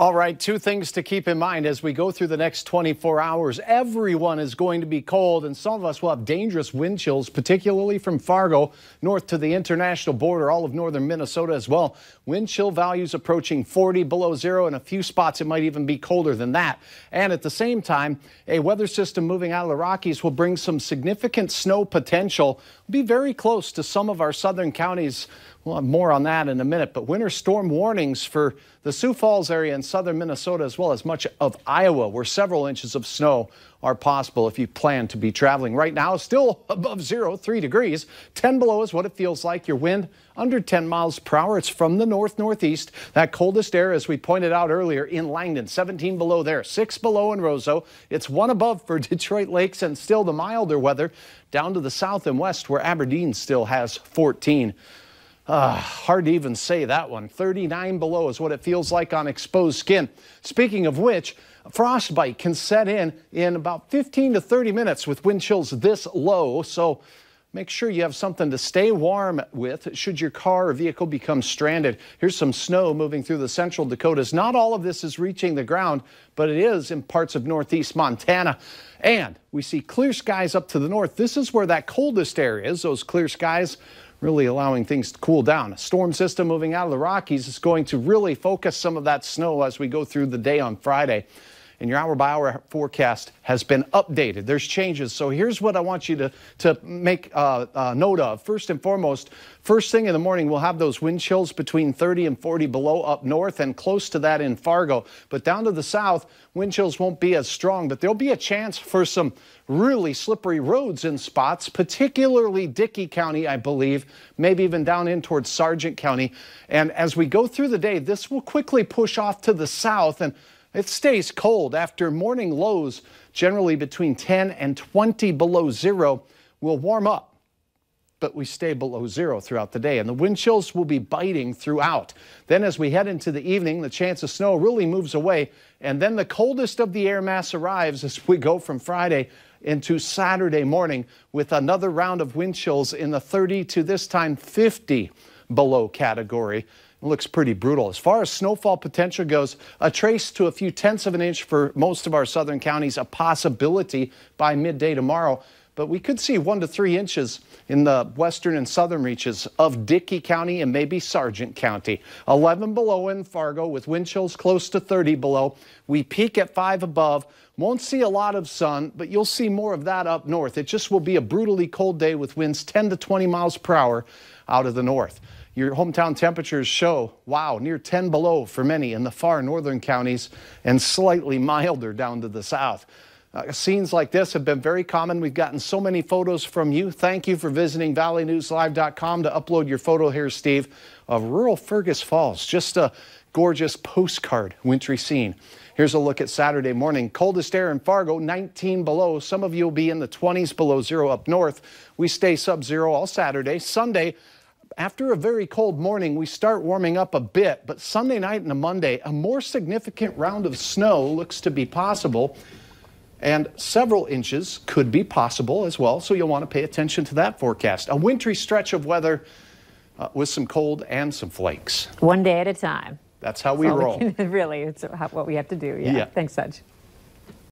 All right, two things to keep in mind as we go through the next 24 hours. Everyone is going to be cold, and some of us will have dangerous wind chills, particularly from Fargo north to the international border, all of northern Minnesota as well. Wind chill values approaching 40 below zero. In a few spots, it might even be colder than that. And at the same time, a weather system moving out of the Rockies will bring some significant snow potential. Be very close to some of our southern counties. We'll have more on that in a minute, but winter storm warnings for the Sioux Falls area in southern Minnesota, as well as much of Iowa, where several inches of snow are possible if you plan to be traveling. Right now, still above zero, 3 degrees. 10 below is what it feels like. Your wind under 10 miles per hour. It's from the north-northeast. That coldest air, as we pointed out earlier, in Langdon, 17 below there, 6 below in Roseau. It's 1 above for Detroit Lakes, and still the milder weather down to the south and west, where Aberdeen still has 14. Hard to even say that one. 39 below is what it feels like on exposed skin. Speaking of which, frostbite can set in about 15 to 30 minutes with wind chills this low. So make sure you have something to stay warm with should your car or vehicle become stranded. Here's some snow moving through the central Dakotas. Not all of this is reaching the ground, but it is in parts of northeast Montana. And we see clear skies up to the north. This is where that coldest air is, those clear skies, really allowing things to cool down. A storm system moving out of the Rockies is going to really focus some of that snow as we go through the day on Friday. And your hour-by-hour forecast has been updated. There's changes. So here's what I want you to make note of. First and foremost, first thing in the morning, we'll have those wind chills between 30 and 40 below up north and close to that in Fargo. But down to the south, wind chills won't be as strong, but there'll be a chance for some really slippery roads in spots, particularly Dickey County, I believe, maybe even down in towards Sargent County. And as we go through the day, this will quickly push off to the south, and it stays cold after morning lows, generally between 10 and 20 below zero. Will warm up, but we stay below zero throughout the day, and the wind chills will be biting throughout. Then as we head into the evening, the chance of snow really moves away, and then the coldest of the air mass arrives as we go from Friday into Saturday morning with another round of wind chills in the 30 to this time 50 below category. It looks pretty brutal. As far as snowfall potential goes, a trace to a few tenths of an inch for most of our southern counties, a possibility by midday tomorrow. But we could see 1 to 3 inches in the western and southern reaches of Dickey County and maybe Sargent County. 11 below in Fargo with wind chills close to 30 below. We peak at 5 above. Won't see a lot of sun, but you'll see more of that up north. It just will be a brutally cold day with winds 10 to 20 miles per hour out of the north. Your hometown temperatures show, wow, near 10 below for many in the far northern counties and slightly milder down to the south. Scenes like this have been very common. We've gotten so many photos from you. Thank you for visiting valleynewslive.com to upload your photo here, Steve, of rural Fergus Falls. Just a gorgeous postcard wintry scene. Here's a look at Saturday morning. Coldest air in Fargo, 19 below. Some of you will be in the 20s below zero up north. We stay sub-zero all Saturday. Sunday, after a very cold morning, we start warming up a bit, but Sunday night and a Monday, a more significant round of snow looks to be possible, and several inches could be possible as well, so you'll want to pay attention to that forecast. A wintry stretch of weather with some cold and some flakes. One day at a time. That's how we roll. Really, it's what we have to do. Yeah. Thanks, Saj.